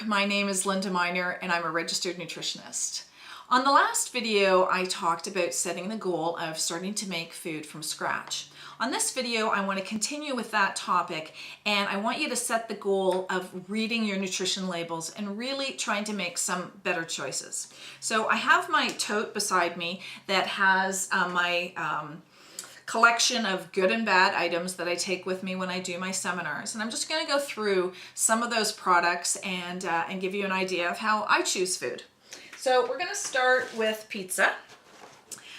My name is Linda Miner and I'm a registered nutritionist. On the last video, I talked about setting the goal of starting to make food from scratch. On this video, I want to continue with that topic and I want you to set the goal of reading your nutrition labels and really trying to make some better choices. So I have my tote beside me that has my collection of good and bad items that I take with me when I do my seminars. And I'm just going to go through some of those products and give you an idea of how I choose food. So we're going to start with pizza.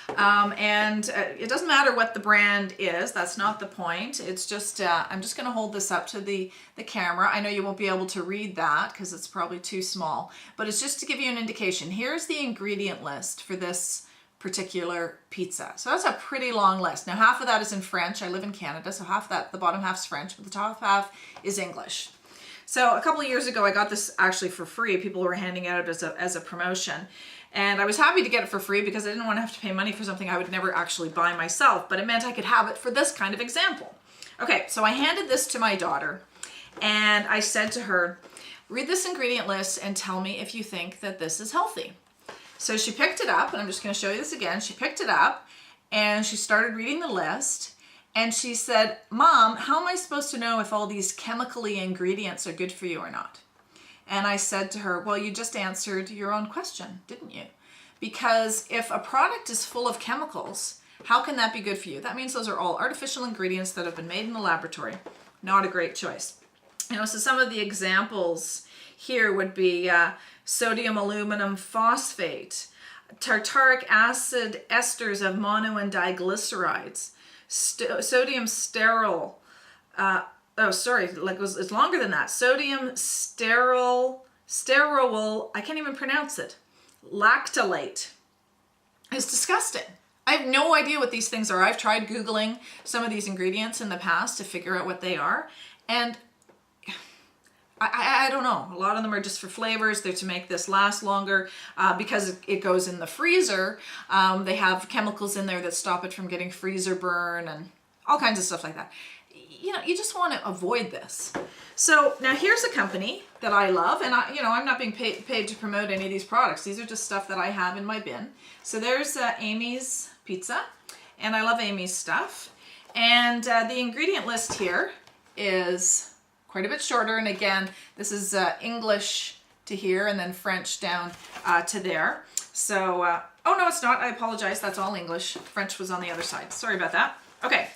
It doesn't matter what the brand is. That's not the point. It's just, I'm just going to hold this up to the camera. I know you won't be able to read that because it's probably too small, but it's just to give you an indication. Here's the ingredient list for this particular pizza. So that's a pretty long list. Now half of that is in French. I live in Canada, so half that, the bottom half's French, but the top half is English. So a couple of years ago, I got this actually for free. People were handing it out as a promotion. And I was happy to get it for free because I didn't want to have to pay money for something I would never actually buy myself, but it meant I could have it for this kind of example. Okay, so I handed this to my daughter and I said to her, read this ingredient list and tell me if you think that this is healthy. So she picked it up, and I'm just going to show you this again. She picked it up and she started reading the list and she said, Mom, how am I supposed to know if all these chemically ingredients are good for you or not? And I said to her, well, you just answered your own question, didn't you? Because if a product is full of chemicals, how can that be good for you? That means those are all artificial ingredients that have been made in the laboratory. Not a great choice. You know, so some of the examples here would be sodium aluminum phosphate, tartaric acid esters of mono and diglycerides, sodium sterol, it's longer than that. Sodium sterol, I can't even pronounce it. Lactylate. It's disgusting. I have no idea what these things are. I've tried Googling some of these ingredients in the past to figure out what they are. And I don't know. A lot of them are just for flavors. They're to make this last longer because it goes in the freezer. They have chemicals in there that stop it from getting freezer burn and all kinds of stuff like that. You know, you just want to avoid this. So now here's a company that I love, and I'm not being paid to promote any of these products. These are just stuff that I have in my bin. So there's Amy's Pizza, and I love Amy's stuff. And the ingredient list here is quite a bit shorter, and again, this is English to here and then French down to there. So, oh no, it's not. I apologize. That's all English. French was on the other side. Sorry about that. Okay.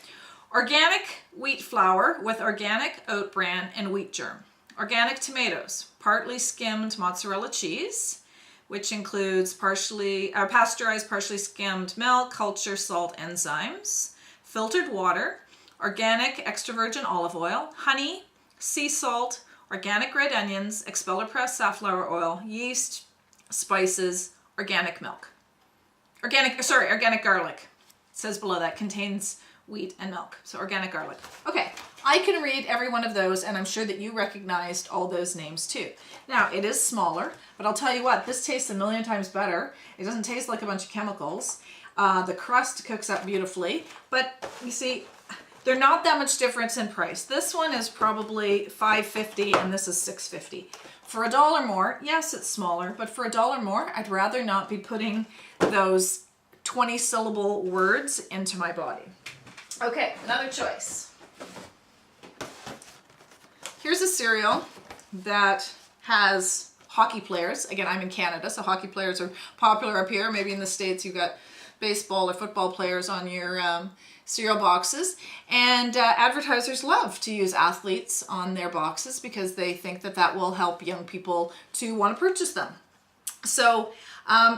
Organic wheat flour with organic oat bran and wheat germ. Organic tomatoes, partly skimmed mozzarella cheese, which includes pasteurized, partially skimmed milk, culture, salt, enzymes, filtered water, organic extra virgin olive oil, honey, sea salt, organic red onions, expeller pressed safflower oil, yeast, spices, organic milk. Organic garlic. It says below that contains wheat and milk. So organic garlic. Okay, I can read every one of those and I'm sure that you recognized all those names too. Now it is smaller, but I'll tell you what, this tastes a million times better. It doesn't taste like a bunch of chemicals. The crust cooks up beautifully, but you see, they're not that much difference in price. This one is probably $5.50 and this is $6.50. For $1 more, yes, it's smaller, but for $1 more, I'd rather not be putting those 20-syllable words into my body. Okay, another choice. Here's a cereal that has hockey players. Again, I'm in Canada, so hockey players are popular up here. Maybe in the States you've got baseball or football players on your cereal boxes. And advertisers love to use athletes on their boxes because they think that that will help young people to want to purchase them. So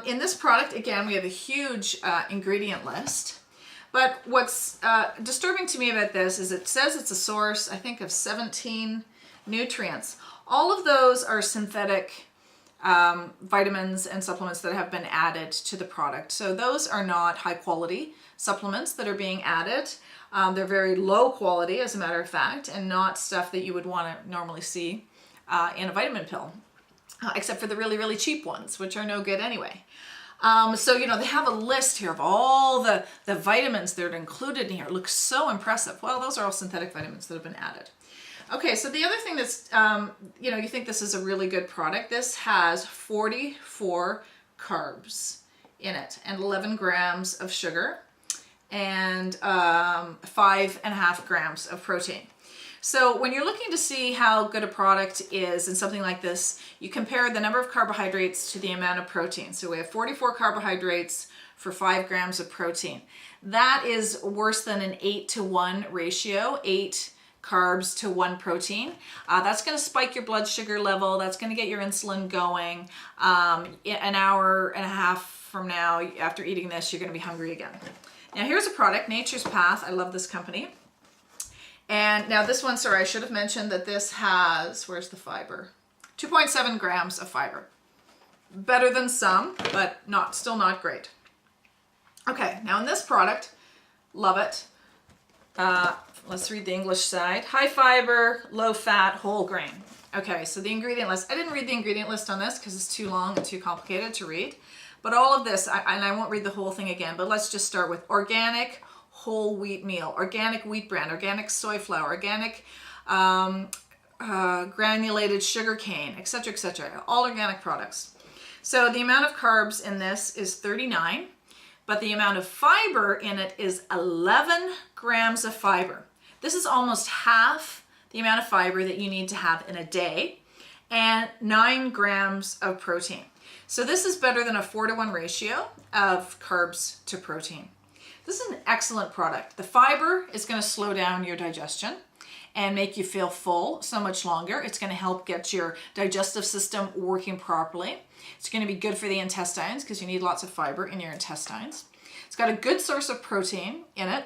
in this product, again, we have a huge ingredient list. But what's disturbing to me about this is it says it's a source, I think, of 17 nutrients. All of those are synthetic vitamins and supplements that have been added to the product. So those are not high quality supplements that are being added. They're very low quality, as a matter of fact, and not stuff that you would want to normally see in a vitamin pill, except for the really, really cheap ones, which are no good anyway. So, you know, they have a list here of all the vitamins that are included in here. It looks so impressive. Well, those are all synthetic vitamins that have been added. Okay, so the other thing that's, you know, you think this is a really good product. This has 44 carbs in it and 11 grams of sugar and 5.5 grams of protein. So when you're looking to see how good a product is in something like this, you compare the number of carbohydrates to the amount of protein. So we have 44 carbohydrates for 5 grams of protein. That is worse than an 8-to-1 ratio, 8 carbs to 1 protein. That's going to spike your blood sugar level. That's going to get your insulin going. An hour and a half from now, after eating this, you're going to be hungry again. Now here's a product, Nature's Path. I love this company. And now this one, sorry, I should have mentioned that this has, where's the fiber? 2.7 grams of fiber. Better than some, but still not great. Okay, now in this product, love it. Let's read the English side. High fiber, low fat, whole grain. Okay, so the ingredient list. I didn't read the ingredient list on this because it's too long and too complicated to read. But all of this, and I won't read the whole thing again, but let's just start with organic whole wheat meal, organic wheat bran, organic soy flour, organic granulated sugar cane, etc., all organic products. So the amount of carbs in this is 39, but the amount of fiber in it is 11 grams of fiber. This is almost half the amount of fiber that you need to have in a day, and 9 grams of protein. So this is better than a 4-to-1 ratio of carbs to protein. This is an excellent product. The fiber is going to slow down your digestion and make you feel full so much longer. It's going to help get your digestive system working properly. It's going to be good for the intestines because you need lots of fiber in your intestines. It's got a good source of protein in it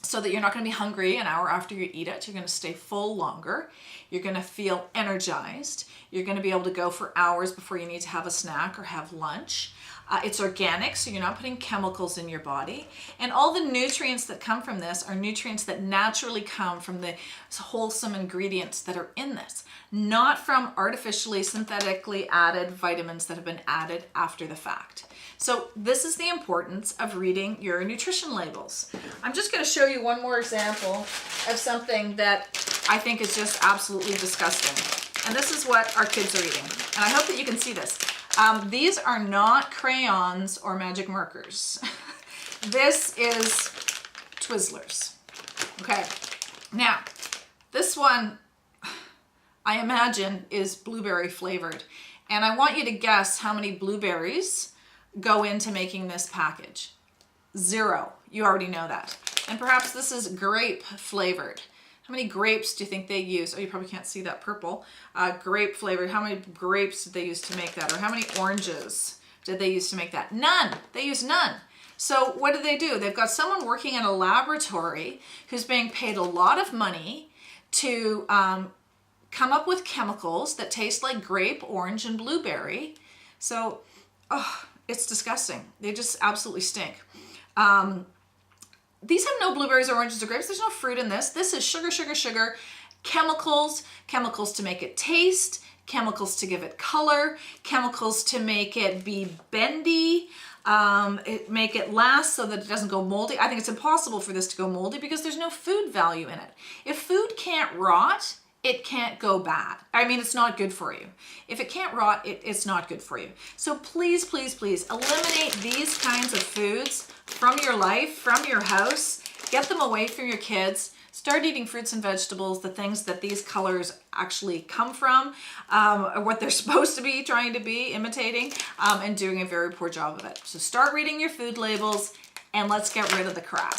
so that you're not going to be hungry an hour after you eat it. You're going to stay full longer. You're going to feel energized. You're going to be able to go for hours before you need to have a snack or have lunch. It's organic, so you're not putting chemicals in your body. And all the nutrients that come from this are nutrients that naturally come from the wholesome ingredients that are in this, not from artificially, synthetically added vitamins that have been added after the fact. So this is the importance of reading your nutrition labels. I'm just going to show you one more example of something that I think is just absolutely disgusting. And this is what our kids are eating. And I hope that you can see this. These are not crayons or magic markers. This is Twizzlers. Okay, now this one I imagine is blueberry flavored, and I want you to guess how many blueberries go into making this package. 0. You already know that. And perhaps this is grape flavored. How many grapes do you think they use? Oh, you probably can't see that purple. Grape flavored. How many grapes did they use to make that? Or how many oranges did they use to make that? None. They use none. So what do? They've got someone working in a laboratory who's being paid a lot of money to come up with chemicals that taste like grape, orange, and blueberry. So, it's disgusting. They just absolutely stink. These have no blueberries or oranges or grapes. There's no fruit in this. This is sugar, sugar, sugar, chemicals to make it taste, chemicals to give it color, chemicals to make it be bendy, make it last so that it doesn't go moldy. I think it's impossible for this to go moldy because there's no food value in it. If food can't rot, it can't go bad. I mean, it's not good for you. If it can't rot, it's not good for you. So please, please, please eliminate these kinds of foods from your life, from your house. Get them away from your kids. Start eating fruits and vegetables, the things that these colors actually come from, or what they're supposed to be trying to be imitating, and doing a very poor job of it. So start reading your food labels and let's get rid of the crap.